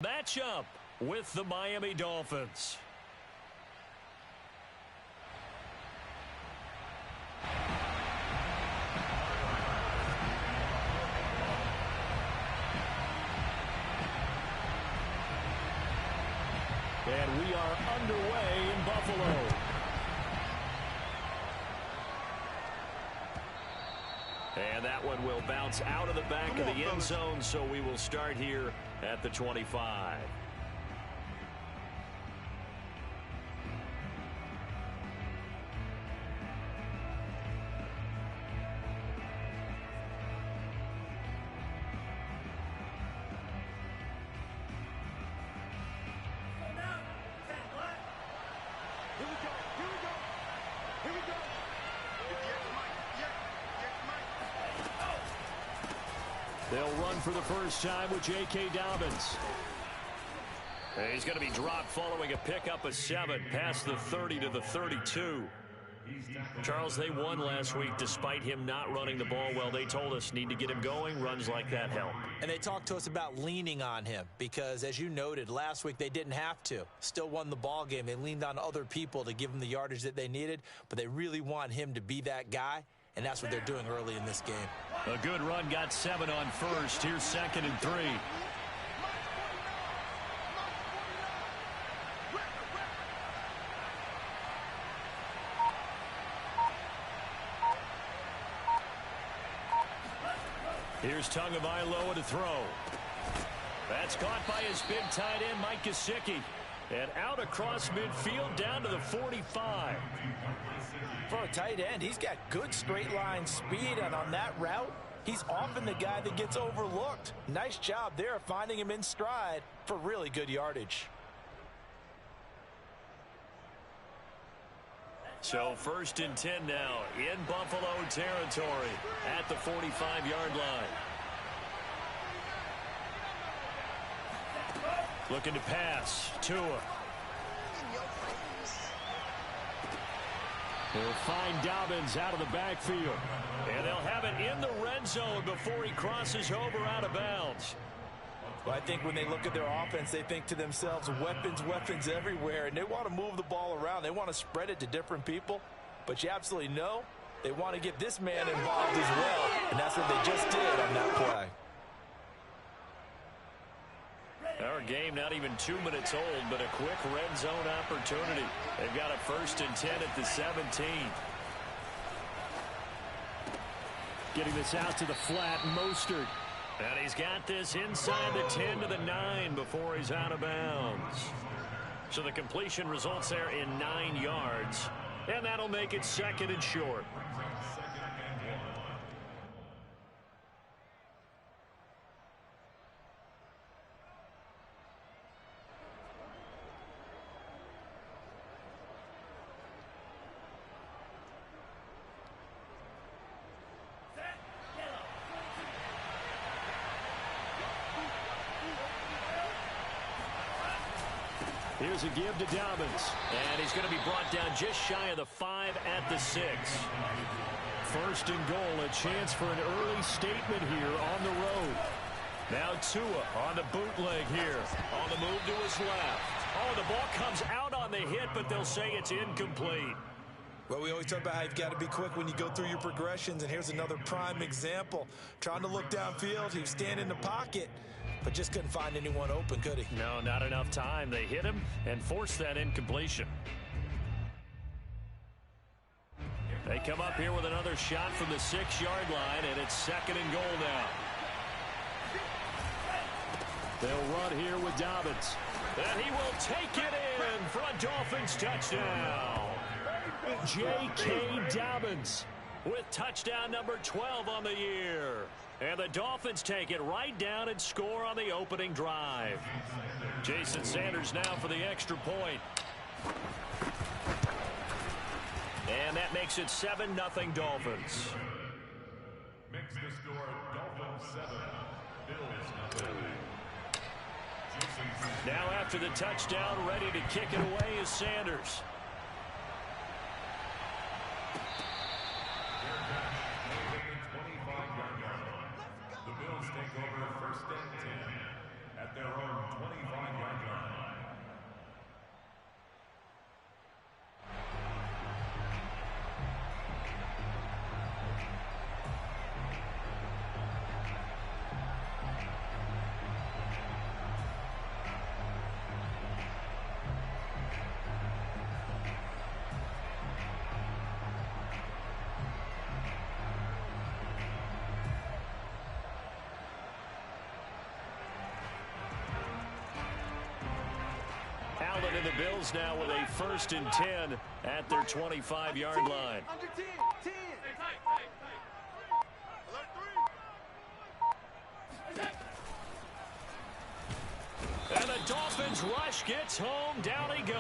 matchup with the Miami Dolphins. And we are underway in Buffalo. And that one will bounce out of the back of the end zone, so we will start here at the 25. They'll run for the first time with J.K. Dobbins. He's going to be dropped following a pickup of 7 past the 30 to the 32. Charles, they won last week despite him not running the ball well. They told us need to get him going. Runs like that help. And they talked to us about leaning on him because, as you noted, last week they didn't have to. Still won the ball game. They leaned on other people to give them the yardage that they needed, but they really want him to be that guy, and that's what they're doing early in this game. A good run, got 7 on first. Here's 2nd and 3. Here's Tagovailoa to throw. That's caught by his big tight end, Mike Gesicki. And out across midfield down to the 45. For a tight end, he's got good straight line speed, and on that route, he's often the guy that gets overlooked. Nice job there of finding him in stride for really good yardage. So 1st and 10 now in Buffalo territory at the 45-yard line. Looking to pass. Tua. They'll find Dobbins out of the backfield. And they'll have it in the red zone before he crosses over out of bounds. Well, I think when they look at their offense, they think to themselves, weapons everywhere, and they want to move the ball around. They want to spread it to different people. But you absolutely know they want to get this man involved as well, and that's what they just did on that play. Our game not even 2 minutes old, but a quick red zone opportunity. They've got a 1st and 10 at the 17. Getting this out to the flat, Mostert. And he's got this inside the 10 to the 9 before he's out of bounds. So the completion results there in 9 yards. And that'll make it 2nd and short. Here's a give to Dobbins. And he's going to be brought down just shy of the 5 at the 6. 1st and goal, a chance for an early statement here on the road. Now Tua on the bootleg here. On the move to his left. Oh, the ball comes out on the hit, but they'll say it's incomplete. Well, we always talk about how you've got to be quick when you go through your progressions, and here's another prime example. Trying to look downfield, he was standing in the pocket, but just couldn't find anyone open, could he? No, not enough time. They hit him and forced that incompletion. They come up here with another shot from the 6-yard line, and it's 2nd and goal now. They'll run here with Dobbins. And he will take it in for a Dolphins touchdown. J.K. Dobbins with touchdown number 12 on the year. And the Dolphins take it right down and score on the opening drive. Jason Sanders now for the extra point. And that makes it 7-0 Dolphins. Makes the score Dolphins 7, Bills 0. Now after the touchdown, ready to kick it away is Sanders. The Bills take over 1st and 10 at their own 25. Arlen and the Bills now with a 1st and 10 at their 25-yard line. And the Dolphins rush gets home. Down he goes.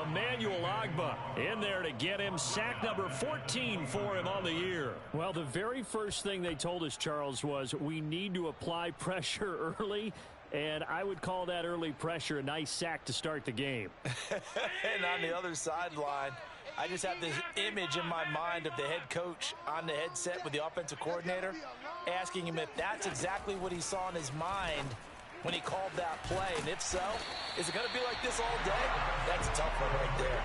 Emmanuel Ogbah in there to get him. Sack number 14 for him on the year. Well, the very first thing they told us, Charles, was we need to apply pressure early. And I would call that early pressure a nice sack to start the game. And on the other sideline, I just have this image in my mind of the head coach on the headset with the offensive coordinator asking him if that's exactly what he saw in his mind when he called that play. And if so, is it going to be like this all day? That's a tough one right there.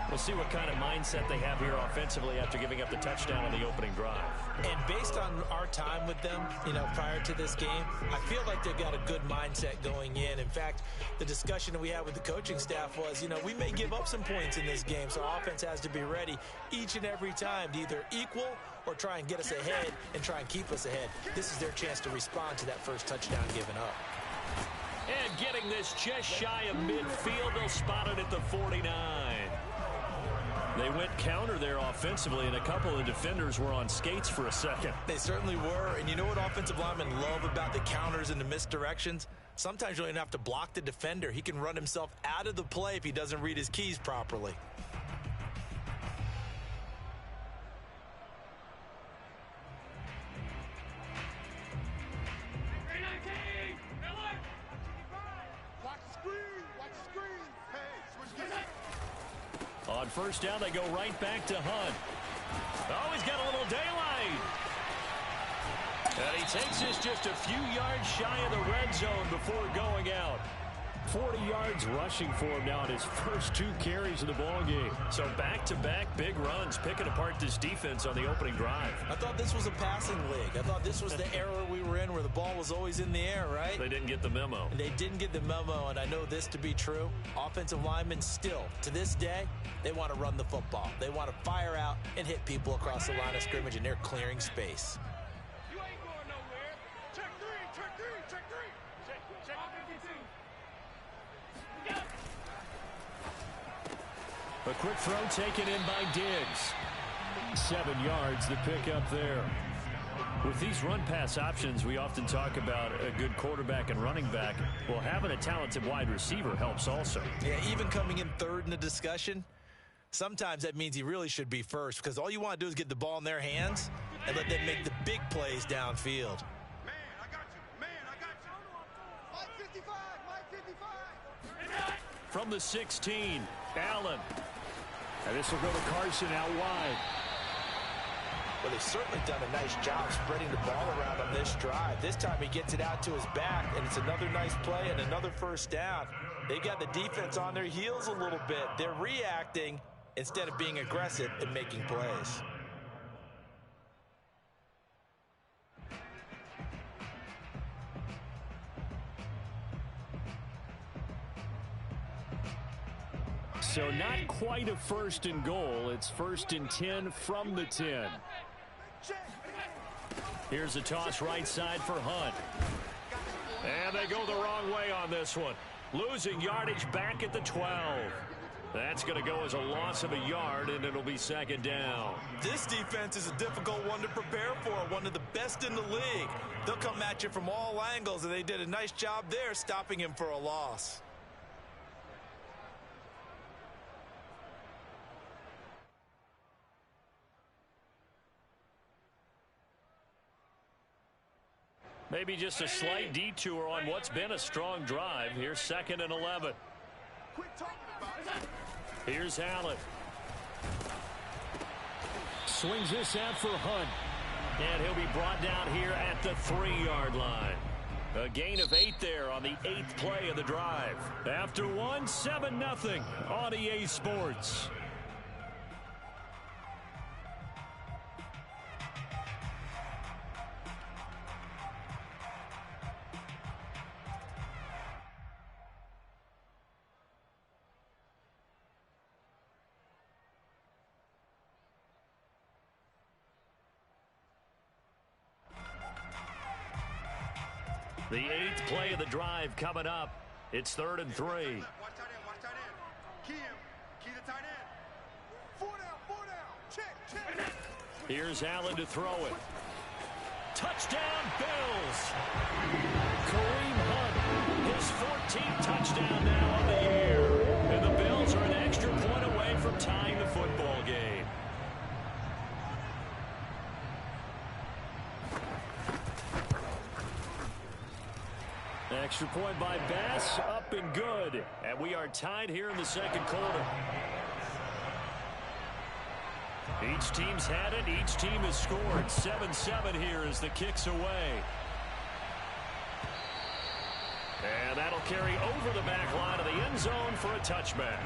We'll see what kind of mindset they have here offensively after giving up the touchdown on the opening drive. And based on our time with them, prior to this game, I feel like they've got a good mindset going in. In fact, the discussion that we had with the coaching staff was, we may give up some points in this game, so our offense has to be ready each and every time to either equal or try and get us ahead and try and keep us ahead. This is their chance to respond to that first touchdown given up. And getting this just shy of midfield, they'll spot it at the 49. They went counter there offensively, and a couple of defenders were on skates for a second. They certainly were, and you know what offensive linemen love about the counters and the misdirections? Sometimes you don't even have to block the defender. He can run himself out of the play if he doesn't read his keys properly. On first down, they go right back to Hunt. Oh, he's got a little daylight. And he takes this just a few yards shy of the red zone before going out. 40 yards rushing for him now in his first 2 carries of the ball game. So back-to-back big runs, picking apart this defense on the opening drive. I thought this was a passing league. I thought this was the era we were in where the ball was always in the air, right? They didn't get the memo. They didn't get the memo, and I know this to be true. Offensive linemen still, to this day, they want to run the football. They want to fire out and hit people across the line of scrimmage, and they're clearing space. You ain't going nowhere. Check three, check three, check three. Check 52. A quick throw taken in by Diggs. 7 yards, the pickup there. With these run-pass options, we often talk about a good quarterback and running back. Well, having a talented wide receiver helps also. Yeah, even coming in third in the discussion, sometimes that means he really should be first because all you want to do is get the ball in their hands and let them make the big plays downfield. Man, I got you. Man, I got you. Mike 55, Mike 55. From the 16, Allen. And this will go to Carson out wide. Well, they've certainly done a nice job spreading the ball around on this drive. This time he gets it out to his back, and it's another nice play and another first down. They got the defense on their heels a little bit. They're reacting instead of being aggressive and making plays. So not quite a 1st and goal. It's 1st and 10 from the 10. Here's a toss right side for Hunt. And they go the wrong way on this one. Losing yardage back at the 12. That's going to go as a loss of a yard, and it'll be 2nd down. This defense is a difficult one to prepare for, one of the best in the league. They'll come at you from all angles, and they did a nice job there stopping him for a loss. Maybe just a slight detour on what's been a strong drive. Here's 2nd and 11. Here's Allen. Swings this out for Hunt. And he'll be brought down here at the 3-yard line. A gain of 8 there on the 8th play of the drive. After one, 7-0 on EA Sports. The 8th play of the drive coming up. It's 3rd and 3. Watch tight end. Watch tight end. Key him. Key the tight end. 4 down. Check. Here's Allen to throw it. Touchdown, Bills. Kareem Hunt, his 14th touchdown now on the year. And the Bills are an extra point away from tying the football game. Extra point by Bass, up and good. And we are tied here in the second quarter. Each team's had it. Each team has scored. 7-7 here as the kick's away. And that'll carry over the back line of the end zone for a touchback.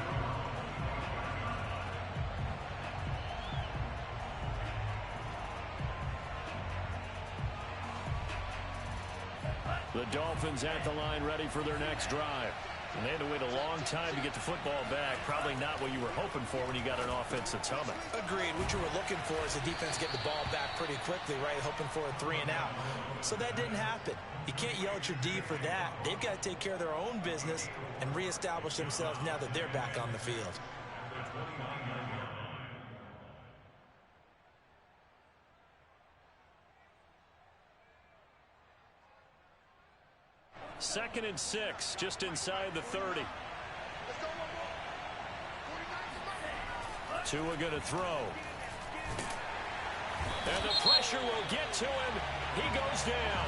The Dolphins at the line ready for their next drive. And they had to wait a long time to get the football back. Probably not what you were hoping for when you got an offense that's humming. Agreed. What you were looking for is the defense getting the ball back pretty quickly, right? Hoping for a 3 and out. So that didn't happen. You can't yell at your D for that. They've got to take care of their own business and reestablish themselves now that they're back on the field. Second and 6, just inside the 30. Tua going to throw. And the pressure will get to him. He goes down.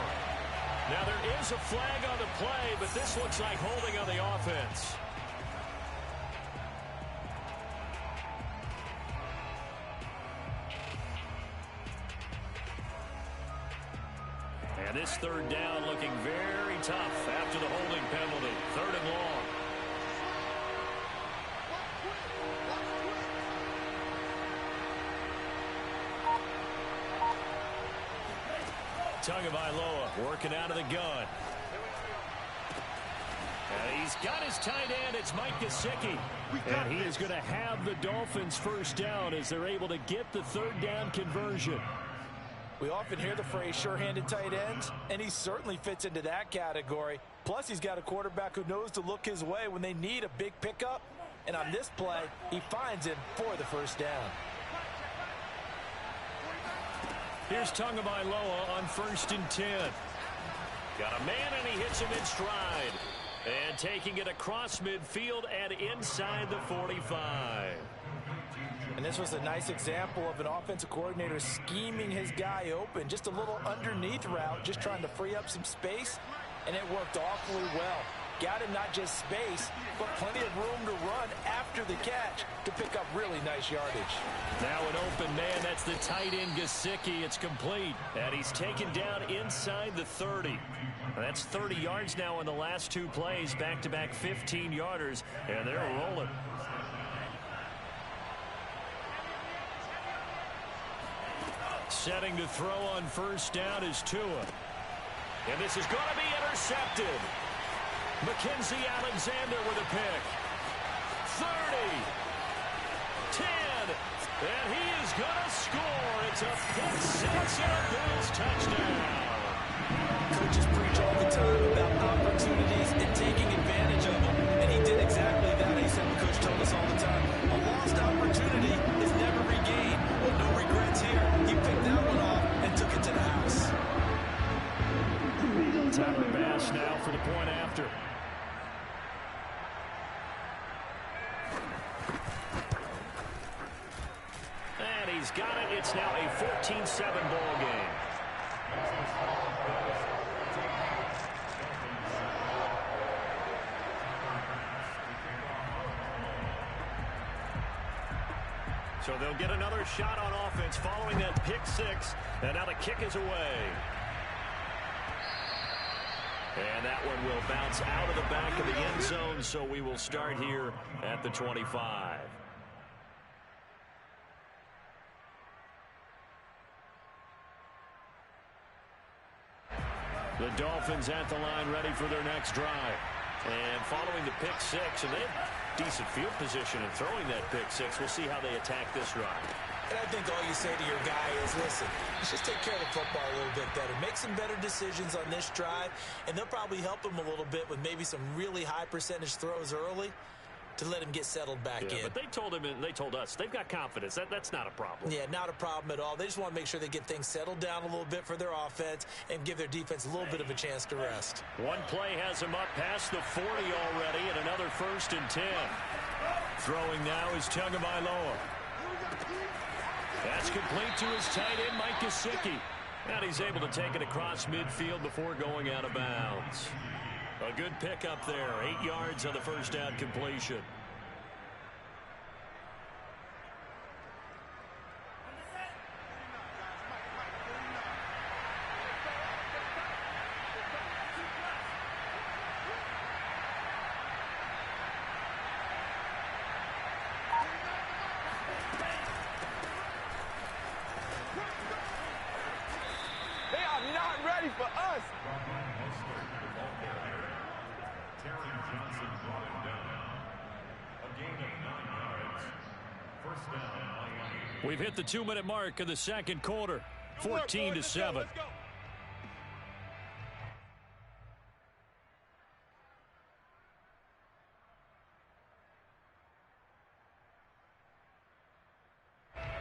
Now there is a flag on the play, but this looks like holding on the offense. And this 3rd down looking very tough after the holding penalty. 3rd and long. Tagovailoa working out of the gun. And he's got his tight end. It's Mike Gesicki. And he is going to have the Dolphins first down as they're able to get the 3rd down conversion. We often hear the phrase sure-handed tight ends, and he certainly fits into that category. Plus, he's got a quarterback who knows to look his way when they need a big pickup. And on this play, he finds him for the first down. Here's Tagovailoa on 1st and 10. Got a man, and he hits him in stride. And taking it across midfield and inside the 45. And this was a nice example of an offensive coordinator scheming his guy open. Just a little underneath route, just trying to free up some space, and it worked awfully well. Got him not just space, but plenty of room to run after the catch to pick up really nice yardage. Now an open man, that's the tight end Gesicki. It's complete, and he's taken down inside the 30. That's 30 yards now in the last 2 plays, back-to-back 15-yarders, and they're rolling. Setting to throw on 1st down is Tua. And this is going to be intercepted. Mackenzie Alexander with a pick. 30. 10. And he is going to score. It's a pick 6 and a Bills touchdown. Coaches preach all the time about opportunities and taking advantage of them. And he did exactly that. He said, Coach told us all the time, a lost opportunity is never regained. Well, no regrets here. He picked that one off and took it to the house. Tyler Bass now for the point after. And he's got it. It's now a 14-7 ball game. So they'll get another shot on offense following that pick 6. And now the kick is away. And that one will bounce out of the back of the end zone, so we will start here at the 25. The Dolphins at the line ready for their next drive. And following the pick 6, and they have decent field position in throwing that pick 6. We'll see how they attack this drive. And I think all you say to your guy is, listen, let's just take care of the football a little bit better. Make some better decisions on this drive, and they'll probably help him a little bit with maybe some really high percentage throws early to let him get settled back in. But they told him, and they told us, they've got confidence. That's not a problem. Yeah, not a problem at all. They just want to make sure they get things settled down a little bit for their offense and give their defense a little bit of a chance to rest. One play has him up past the 40 already, and another 1st and 10. Throwing now is Tagovailoa. That's complete to his tight end, Mike Gesicki. And he's able to take it across midfield before going out of bounds. A good pickup there. 8 yards on the first down completion. They are not ready for us. Terry Johnson brought him down. A gain of 9 yards. First down, Miami. We've hit the 2-minute mark of the second quarter. 14-7. Let's go.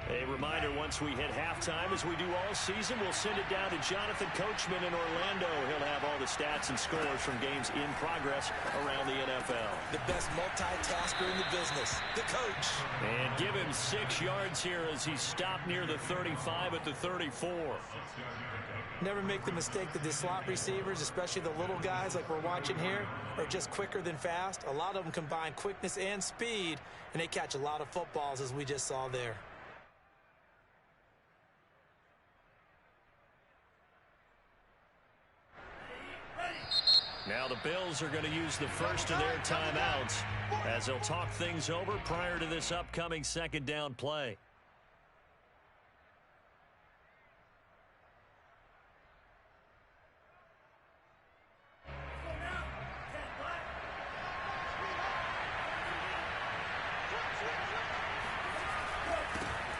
A reminder, once we hit halftime, as we do all season, we'll send it down to Jonathan Coachman in Orlando. He'll have all the stats and scores from games in progress around the NFL. The best multitasker in the business, the coach. And give him 6 yards here as he's stopped near the 35 at the 34. Never make the mistake that the slot receivers, especially the little guys like we're watching here, are just quicker than fast. A lot of them combine quickness and speed, and they catch a lot of footballs, as we just saw there. Now the Bills are going to use the first of their timeouts as they'll talk things over prior to this upcoming second down play.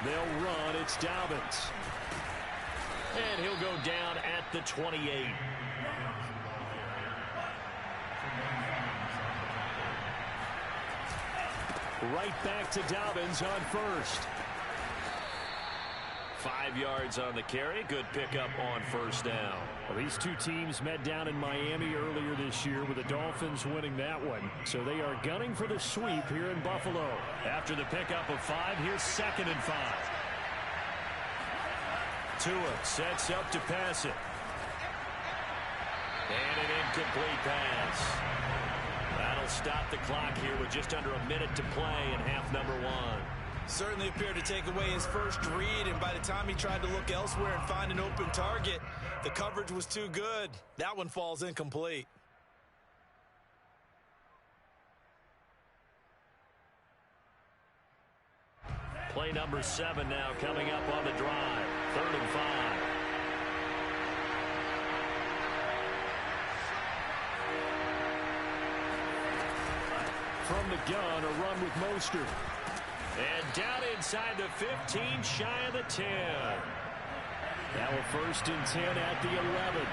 They'll run. It's Dobbins. And he'll go down at the 28. Right back to Dobbins on first. 5 yards on the carry. Good pickup on first down. Well, these two teams met down in Miami earlier this year with the Dolphins winning that one. So they are gunning for the sweep here in Buffalo. After the pickup of 5, here's 2nd and 5. Tua sets up to pass it. And an incomplete pass. That'll stop the clock here with just under a minute to play in half number 1. Certainly appeared to take away his first read, and by the time he tried to look elsewhere and find an open target, the coverage was too good. That one falls incomplete. Play number 7 now coming up on the drive. 3rd and 5. From the gun, a run with Mostert. And down inside the 15, shy of the 10. Now a 1st and 10 at the 11.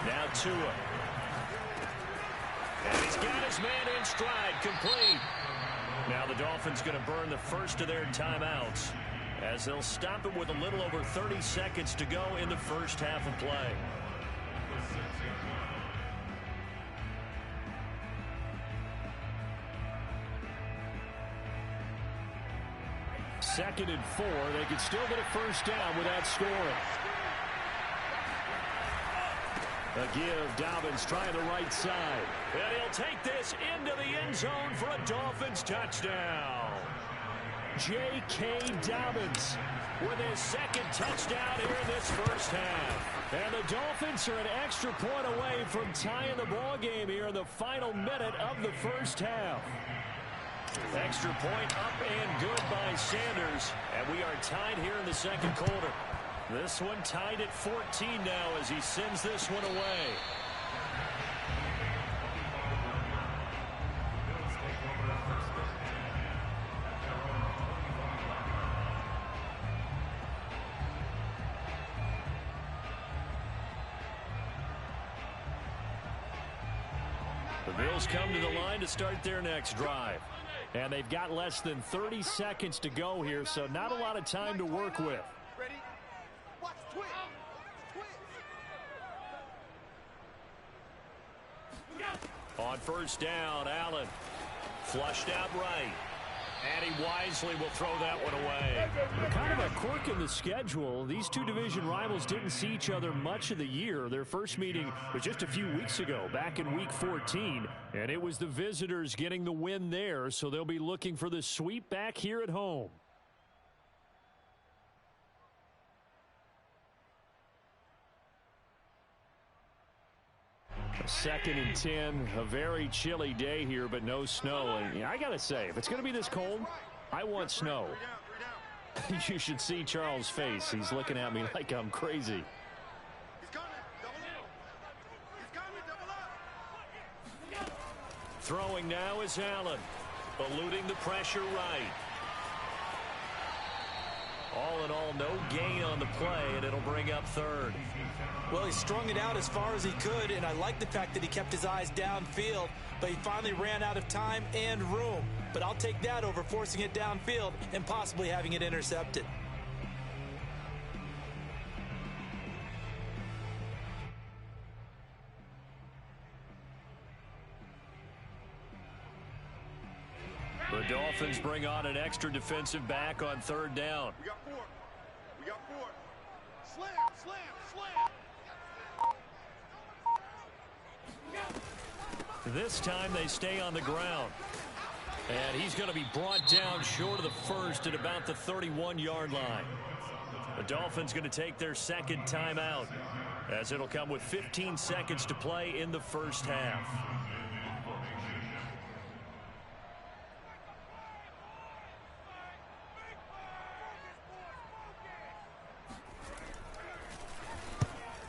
Now Tua. And he's got his man in stride, complete. Now the Dolphins going to burn the first of their timeouts as they'll stop it with a little over 30 seconds to go in the first half of play. Second and 4. They could still get a first down without scoring. A give. Dobbins trying the right side. And he'll take this into the end zone for a Dolphins touchdown. J.K. Dobbins with his 2nd touchdown here in this first half. And the Dolphins are an extra point away from tying the ball game here in the final minute of the first half. Extra point up and good by Sanders. And we are tied here in the second quarter. This one tied at 14 now as he sends this one away. The Bills come to the line to start their next drive. And they've got less than 30 seconds to go here, so not a lot of time to work with. Ready? Watch twitch. On first down, Allen flushed out right. And he wisely will throw that one away. Kind of a quirk in the schedule. These two division rivals didn't see each other much of the year. Their first meeting was just a few weeks ago, back in Week 14. And it was the visitors getting the win there, so they'll be looking for the sweep back here at home. Second and 10, a very chilly day here, but no snow. And I got to say, if it's going to be this cold, I want snow. You should see Charles' face. He's looking at me like I'm crazy. Throwing now is Allen, eluding the pressure right. All in all, no gain on the play, and it'll bring up third. Well, he strung it out as far as he could, and I like the fact that he kept his eyes downfield, but he finally ran out of time and room. But I'll take that over forcing it downfield and possibly having it intercepted. The Dolphins bring on an extra defensive back on third down. We got four. We got four. Slam, slam, slam. This time they stay on the ground. And he's going to be brought down short of the first at about the 31-yard line. The Dolphins going to take their second timeout, as it'll come with 15 seconds to play in the first half.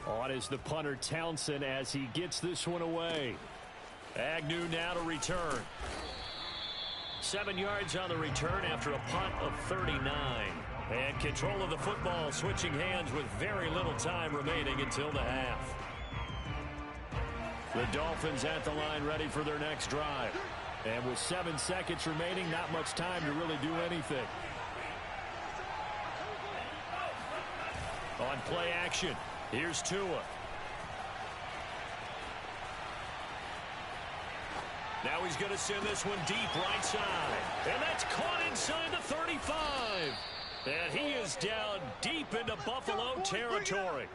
On is the punter Townsend as he gets this one away. Agnew now to return. 7 yards on the return after a punt of 39. And control of the football switching hands with very little time remaining until the half. The Dolphins at the line ready for their next drive. And with 7 seconds remaining, not much time to really do anything. On play action, here's Tua. Now he's going to send this one deep right side. And that's caught inside the 35. And he is down deep into Buffalo territory.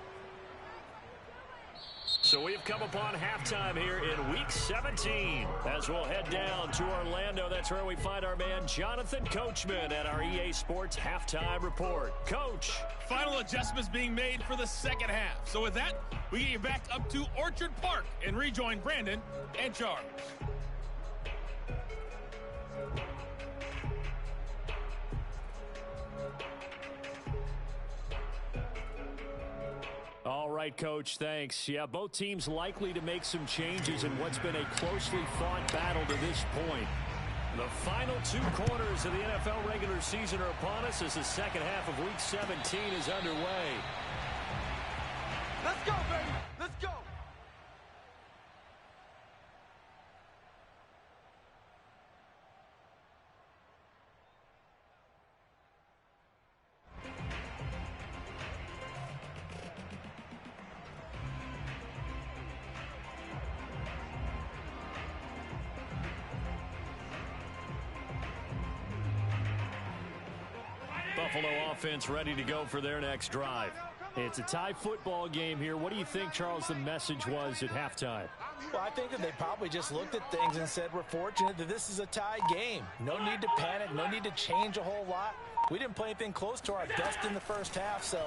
So we've come upon halftime here in Week 17. As we'll head down to Orlando, that's where we find our man Jonathan Coachman at our EA Sports Halftime Report. Coach. Final adjustments being made for the second half. So with that, we get you back up to Orchard Park and rejoin Brandon and Charles. All right, Coach, thanks. Yeah, both teams likely to make some changes in what's been a closely fought battle to this point. The final 2 quarters of the NFL regular season are upon us as the second half of Week 17 is underway. Let's go, baby. Let's go. Buffalo offense ready to go for their next drive. It's a tie football game here. What do you think, Charles, the message was at halftime? Well, I think that they probably just looked at things and said, we're fortunate that this is a tie game. No need to panic, no need to change a whole lot. We didn't play anything close to our best in the first half, so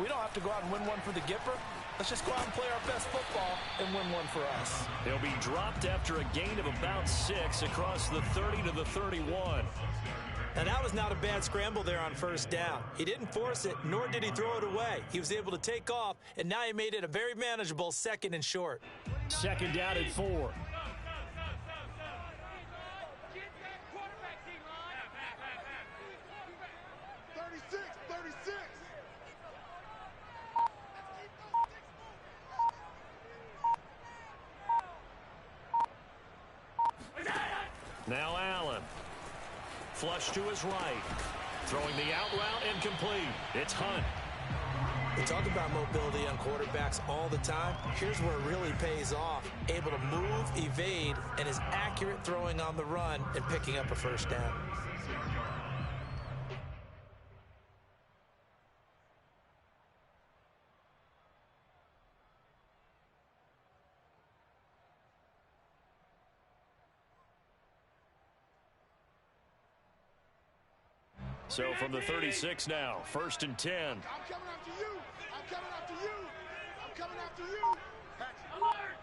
we don't have to go out and win one for the Gipper. Let's just go out and play our best football and win one for us. They'll be dropped after a gain of about 6 across the 30 to the 31. Now, that was not a bad scramble there on first down. He didn't force it, nor did he throw it away. He was able to take off, and now he made it a very manageable 2nd and short. Second down and 4. Now Allen. Flush to his right. Throwing the out route incomplete. It's Hunt. We talk about mobility on quarterbacks all the time. Here's where it really pays off. Able to move, evade, and is accurate throwing on the run and picking up a first down. So from the 36 now, 1st and 10. I'm coming after you. I'm coming after you. I'm coming after you. Alert!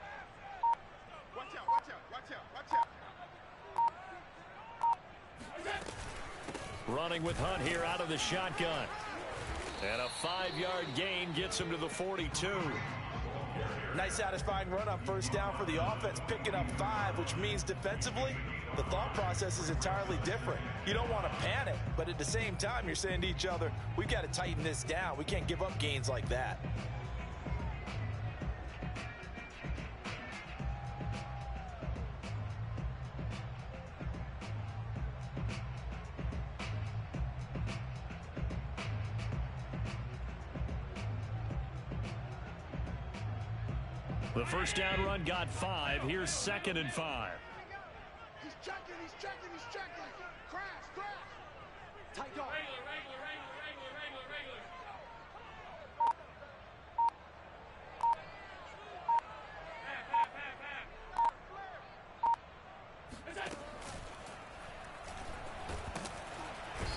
Watch out, watch out, watch out, watch out. Running with Hunt here out of the shotgun. And a 5-yard gain gets him to the 42. Nice satisfying run on first down for the offense, picking up 5, which means defensively, the thought process is entirely different. You don't want to panic, but at the same time, you're saying to each other, we've got to tighten this down. We can't give up gains like that. The first down run got 5. Here's 2nd and 5. He's checking, he's checking, he's checking. Crash, crash. Tight dog.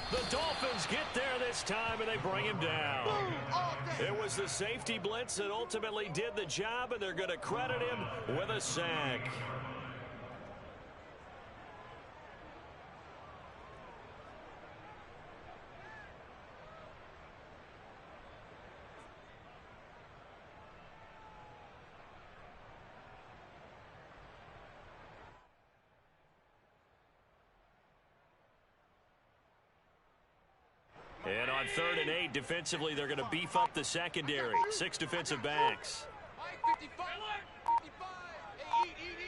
The Dolphins get there this time, and they bring him down. It was the safety blitz that ultimately did the job, and they're going to credit him with a sack. And on 3rd and 8, defensively, they're going to beef up the secondary. 6 defensive backs. 55, 55. Hey, eat.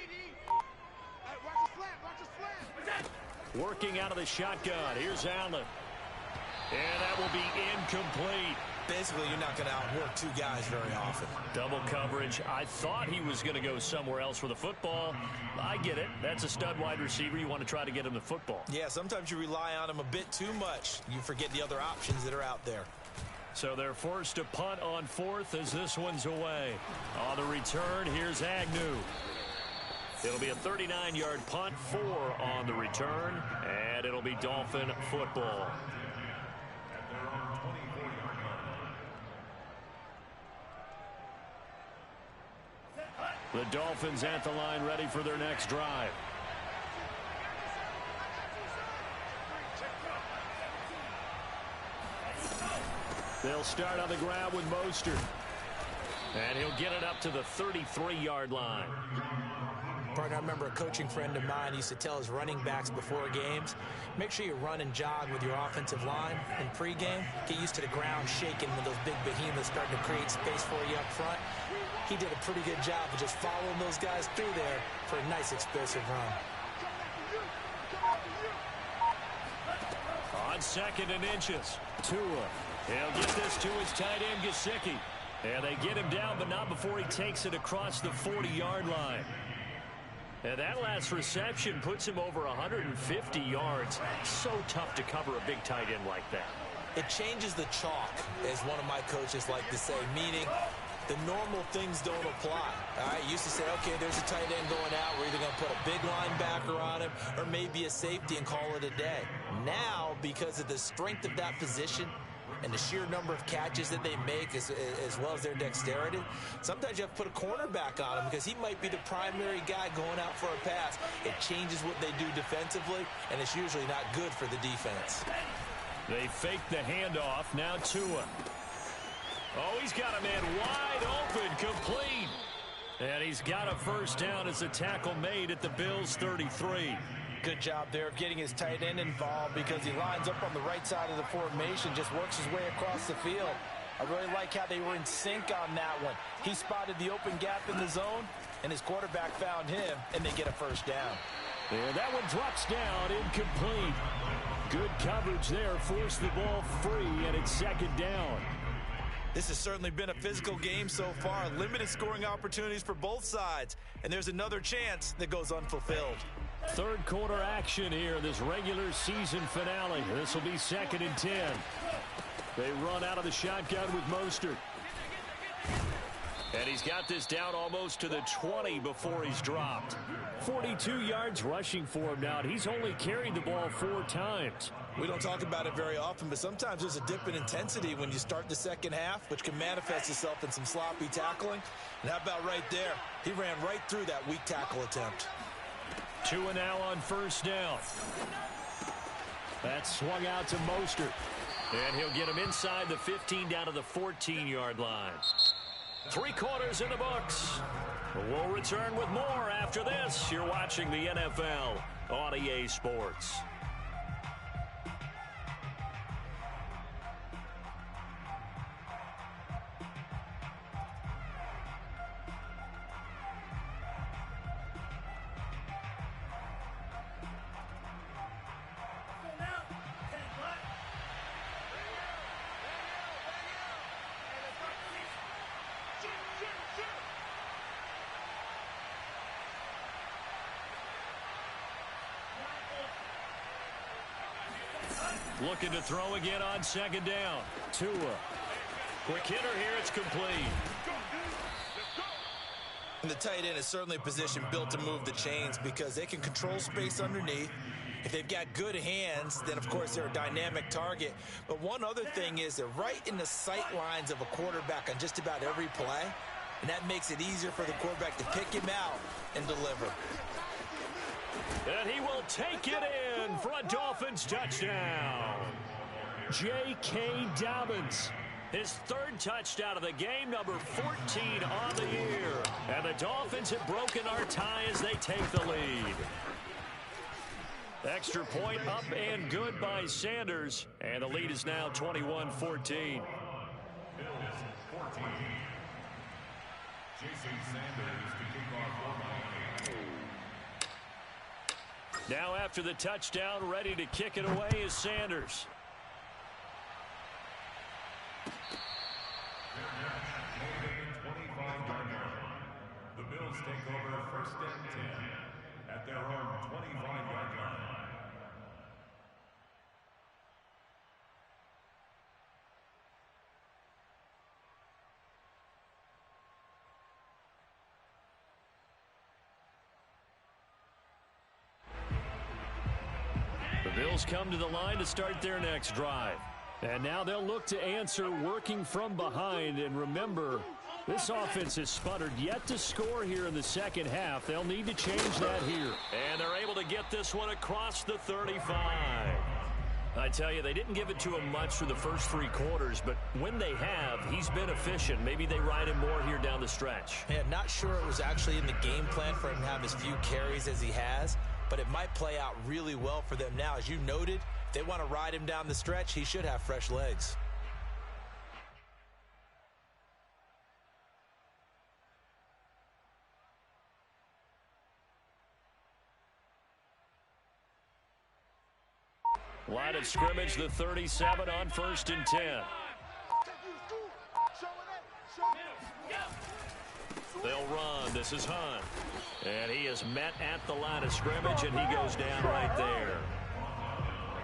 Hey, watch the slant. Working out of the shotgun. Here's Allen. And that will be incomplete. Basically, you're not going to outwork 2 guys very often. Double coverage. I thought he was going to go somewhere else for the football. I get it. That's a stud wide receiver. You want to try to get him the football. Yeah, sometimes you rely on him a bit too much. You forget the other options that are out there. So they're forced to punt on 4th as this one's away. On the return, here's Agnew. It'll be a 39-yard punt, 4 on the return, and it'll be Dolphin football. The Dolphins at the line, ready for their next drive. They'll start on the ground with Mostert. And he'll get it up to the 33-yard line. Partner, I remember a coaching friend of mine used to tell his running backs before games, make sure you run and jog with your offensive line in pregame. Get used to the ground shaking when those big behemoths starting to create space for you up front. He did a pretty good job of just following those guys through there for a nice explosive run. On 2nd and inches, Tua. He'll get this to his tight end, Gesicki. And they get him down, but not before he takes it across the 40-yard line. And that last reception puts him over 150 yards. So tough to cover a big tight end like that. It changes the chalk, as one of my coaches like to say, meaning the normal things don't apply. All right, used to say, okay, there's a tight end going out. We're either going to put a big linebacker on him or maybe a safety and call it a day. Now, because of the strength of that position and the sheer number of catches that they make as well as their dexterity, sometimes you have to put a cornerback on him because he might be the primary guy going out for a pass. It changes what they do defensively, and it's usually not good for the defense. They fake the handoff. Now Tua. Oh, he's got a man wide open, complete. And he's got a first down as a tackle made at the Bills' 33. Good job there of getting his tight end involved because he lines up on the right side of the formation, just works his way across the field. I really like how they were in sync on that one. He spotted the open gap in the zone, and his quarterback found him, and they get a first down. And that one drops down, incomplete. Good coverage there, forced the ball free, and it's second down. This has certainly been a physical game so far. Limited scoring opportunities for both sides. And there's another chance that goes unfulfilled. Third quarter action here, this regular season finale. This will be 2nd and 10. They run out of the shotgun with Mostert. And he's got this down almost to the 20 before he's dropped. 42 yards rushing for him now. He's only carried the ball 4 times. We don't talk about it very often, but sometimes there's a dip in intensity when you start the second half, which can manifest itself in some sloppy tackling. And how about right there? He ran right through that weak tackle attempt. 2 and now on first down. That's swung out to Mostert. And he'll get him inside the 15 down to the 14-yard line. 3 quarters in the books. We'll return with more after this. You're watching the NFL on EA Sports. Looking to throw again on second down. Tua. Quick hitter here. It's complete. And the tight end is certainly a position built to move the chains because they can control space underneath. If they've got good hands, then, of course, they're a dynamic target. But one other thing is they're right in the sight lines of a quarterback on just about every play. And that makes it easier for the quarterback to pick him out and deliver. And he will take it in for a Dolphins touchdown. J.K. Dobbins, his 3rd touchdown of the game, number 14 on the year. And the Dolphins have broken our tie as they take the lead. Extra point up and good by Sanders. And the lead is now 21-14. Bills 14. Jason Sanders to kick off for Miami. Now after the touchdown, ready to kick it away is Sanders. The Bills take over 1st and 10 at their own 25-yard line. The Bills come to the line to start their next drive. And now they'll look to answer working from behind. And remember, this offense has sputtered yet to score here in the second half. They'll need to change that here. And they're able to get this one across the 35. I tell you, they didn't give it to him much for the first 3 quarters, but when they have, he's been efficient. Maybe they ride him more here down the stretch. Yeah, not sure it was actually in the game plan for him to have as few carries as he has, but it might play out really well for them now. As you noted, if they want to ride him down the stretch, he should have fresh legs. Line of scrimmage, the 37 on 1st and 10. They'll run. This is Hunt. And he is met at the line of scrimmage, and he goes down right there.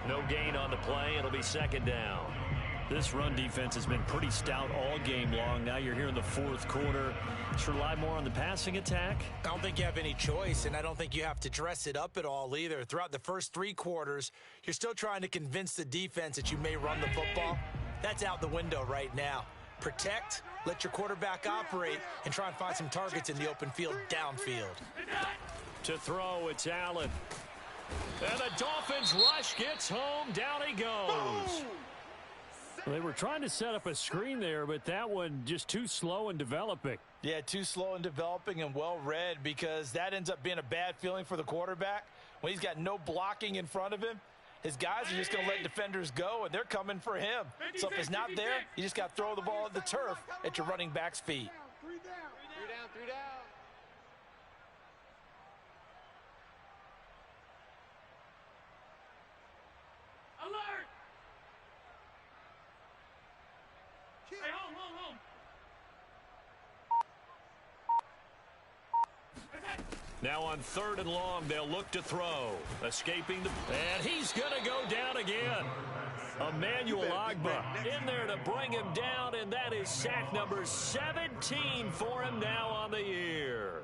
No gain on the play. It'll be 2nd down. This run defense has been pretty stout all game long. Now you're here in the 4th quarter. Just rely more on the passing attack. I don't think you have any choice, and I don't think you have to dress it up at all either. Throughout the first 3 quarters, you're still trying to convince the defense that you may run the football. That's out the window right now. Protect, let your quarterback operate, and try and find some targets in the open field downfield. To throw, it's Allen. And the Dolphins rush gets home. Down he goes. They were trying to set up a screen there, but that one just too slow in developing. Yeah, too slow in developing and well read, because that ends up being a bad feeling for the quarterback. When he's got no blocking in front of him, his guys are just going to let defenders go, and they're coming for him. So if it's not there, you just got to throw the ball at the turf at your running back's feet. 3 down. 3 down. Now on 3rd and long, they'll look to throw. Escaping the... And he's going to go down again. Emmanuel Ogbah in there to bring him down, and that is sack number 17 for him now on the year.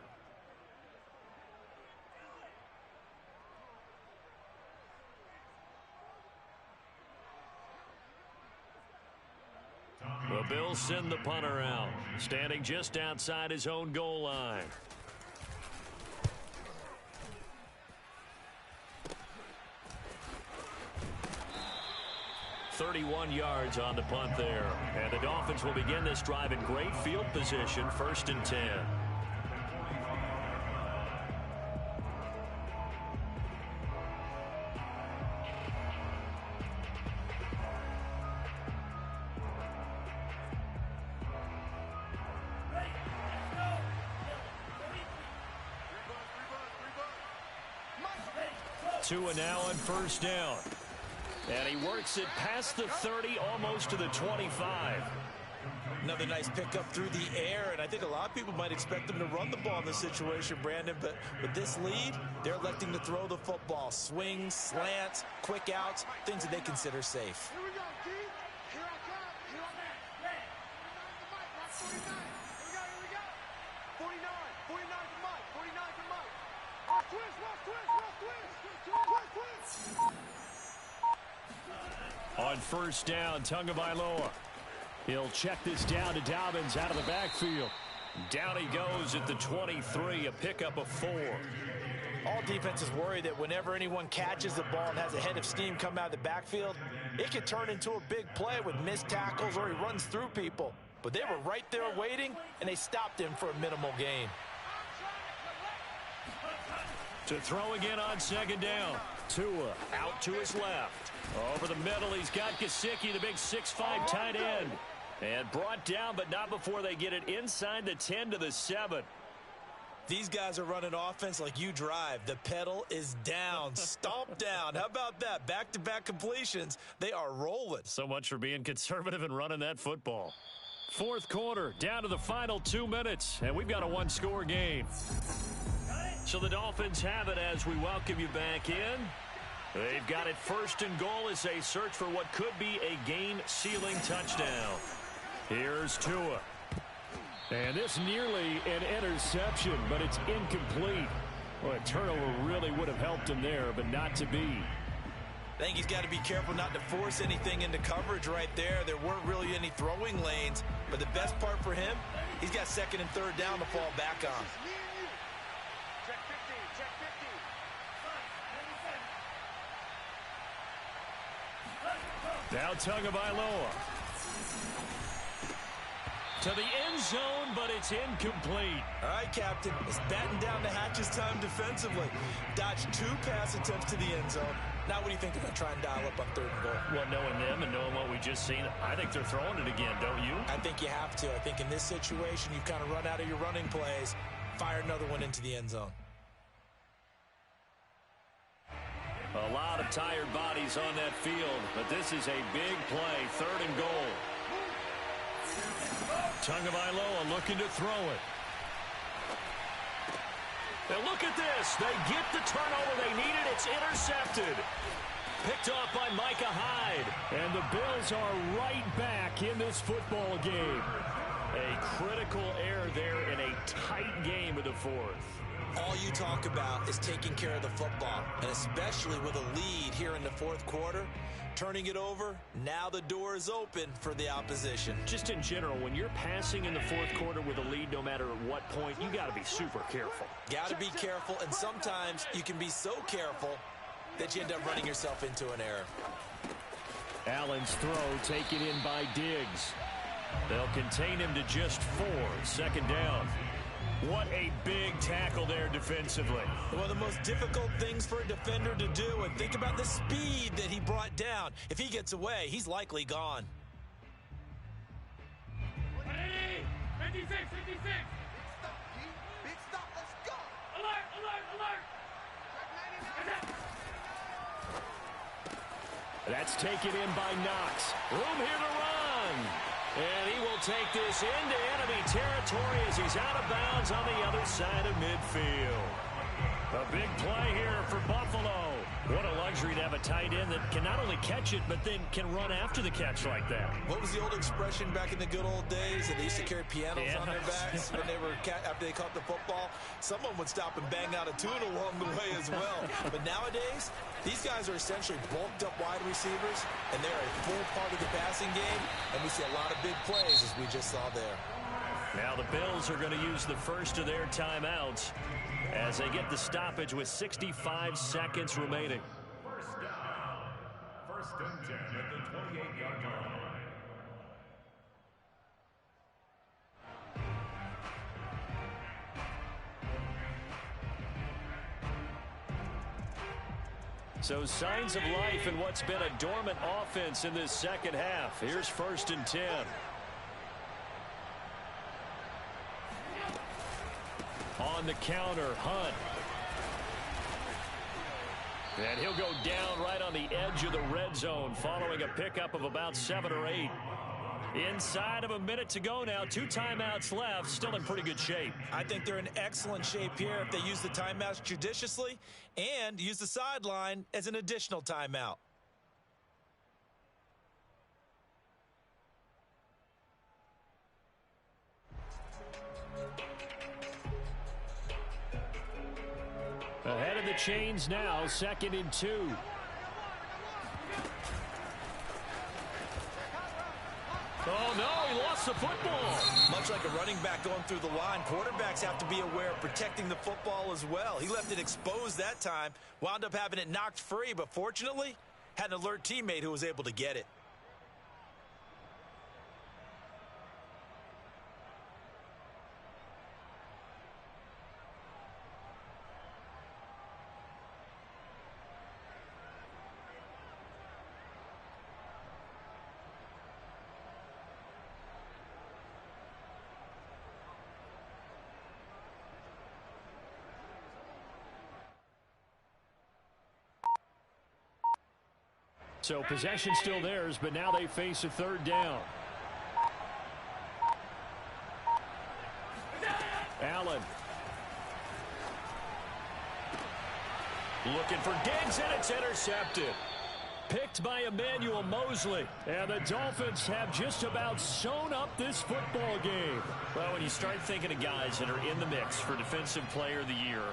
The Bills send the punter out, standing just outside his own goal line. .31 yards on the punt there. And the Dolphins will begin this drive in great field position, 1st and 10. Tua now on 1st down. And he works it past the 30, almost to the 25. Another nice pickup through the air, and I think a lot of people might expect them to run the ball in this situation, Brandon, but with this lead, they're electing to throw the football. Swings, slants, quick outs, things that they consider safe. Here we go, D. Here I come. Here I come. 49 to Mike. Here we go. 49. 49 to Mike. 49 to Mike. Watch twist. On 1st down, Tagovailoa. He'll check this down to Dobbins out of the backfield. Down he goes at the 23, a pickup of 4. All defenses worry that whenever anyone catches the ball and has a head of steam come out of the backfield, it can turn into a big play with missed tackles or he runs through people. But they were right there waiting, and they stopped him for a minimal gain. To throw again on 2nd down. Tua out to his left. Over the middle, he's got Gesicki, the big 6'5" tight end. And brought down, but not before they get it inside the 10 to the 7. These guys are running offense like you drive. The pedal is down, stomp down. How about that? Back-to-back completions. They are rolling. So much for being conservative and running that football. 4th quarter, down to the final 2 minutes, and we've got a 1-score game. So the Dolphins have it as we welcome you back in. They've got it 1st and goal as they search for what could be a game-sealing touchdown. Here's Tua. And this nearly an interception, but it's incomplete. Well, a turnover really would have helped him there, but not to be. I think he's got to be careful not to force anything into coverage right there. There weren't really any throwing lanes, but the best part for him, he's got 2nd and 3rd down to fall back on. Check 15. Check 15. Now Tagovailoa. To the end zone, but it's incomplete. All right, Captain. It's batten down the hatches time defensively. Dodged 2 pass attempts to the end zone. Now what do you think they're going to try and dial up on 3rd and goal? Well, knowing them and knowing what we just seen, I think they're throwing it again, don't you? I think you have to. I think in this situation, you've kind of run out of your running plays. Fire another one into the end zone. A lot of tired bodies on that field, but this is a big play, 3rd and goal. Tagovailoa looking to throw it. Now look at this. They get the turnover they needed. It's intercepted. Picked off by Micah Hyde. And the Bills are right back in this football game. A critical error there in a tight game of the 4th. All you talk about is taking care of the football, and especially with a lead here in the 4th quarter, turning it over, now the door is open for the opposition. Just in general, when you're passing in the 4th quarter with a lead, no matter at what point, you got to be super careful. Got to be careful, and sometimes you can be so careful that you end up running yourself into an error. Allen's throw taken in by Diggs. They'll contain him to just 4, 2nd down. What a big tackle there defensively. One of the most difficult things for a defender to do, and think about the speed that he brought down. If he gets away, he's likely gone. 56, 56. Big stop, let's go. Alert, alert, alert. That's taken in by Knox. Room here to run. And he will take this into enemy territory as he's out of bounds on the other side of midfield. A big play here for Buffalo. What a luxury to have a tight end that can not only catch it, but then can run after the catch like that. What was the old expression back in the good old days that they used to carry pianos on their backs when they were after they caught the football? Someone would stop and bang out a tune along the way as well. But nowadays, these guys are essentially bulked up wide receivers, and they're a full part of the passing game, and we see a lot of big plays as we just saw there. Now the Bills are going to use the first of their timeouts as they get the stoppage with 65 seconds remaining. First down. First and 10 at the 28-yard line. So signs of life in what's been a dormant offense in this second half. Here's first and 10. On the counter, Hunt. And he'll go down right on the edge of the red zone following a pickup of about 7 or 8. Inside of a minute to go now. 2 timeouts left. Still in pretty good shape. I think they're in excellent shape here if they use the timeouts judiciously and use the sideline as an additional timeout. Ahead of the chains now, 2nd and 2. Oh, no, he lost the football. Much like a running back going through the line, quarterbacks have to be aware of protecting the football as well. He left it exposed that time, wound up having it knocked free, but fortunately, had an alert teammate who was able to get it. So possession still theirs, but now they face a 3rd down. Allen. Looking for Diggs, and it's intercepted. Picked by Emmanuel Mosley. And the Dolphins have just about sewn up this football game. Well, when you start thinking of guys that are in the mix for Defensive Player of the Year,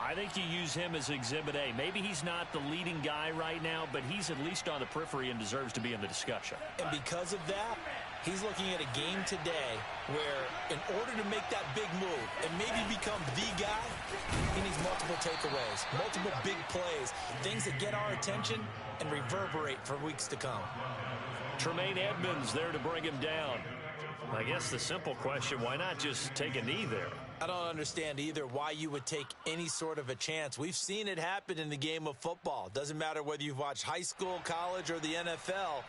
I think you use him as Exhibit A. Maybe he's not the leading guy right now, but he's at least on the periphery and deserves to be in the discussion. And because of that, he's looking at a game today where in order to make that big move and maybe become the guy, he needs multiple takeaways, multiple big plays, things that get our attention and reverberate for weeks to come. Tremaine Edmonds there to bring him down. I guess the simple question, why not just take a knee there? I don't understand either why you would take any sort of a chance. We've seen it happen in the game of football. Doesn't matter whether you've watched high school, college, or the NFL.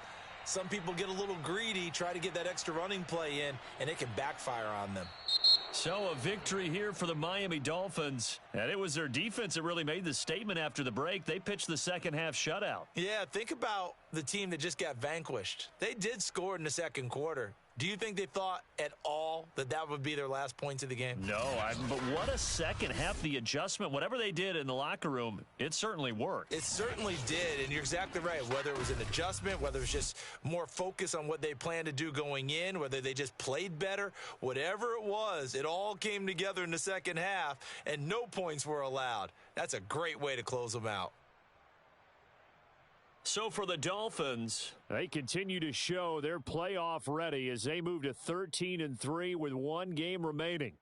Some people get a little greedy, try to get that extra running play in, and it can backfire on them. So a victory here for the Miami Dolphins. And it was their defense that really made the statement after the break. They pitched the second half shutout. Yeah, think about the team that just got vanquished. They did score in the second quarter. Do you think they thought at all that that would be their last points of the game? No, but what a second half. The adjustment, whatever they did in the locker room, it certainly worked. It certainly did, and you're exactly right. Whether it was an adjustment, whether it was just more focus on what they planned to do going in, whether they just played better, whatever it was, it all came together in the second half, and no points were allowed. That's a great way to close them out. So for the Dolphins, they continue to show they're playoff ready as they move to 13-3 with 1 game remaining.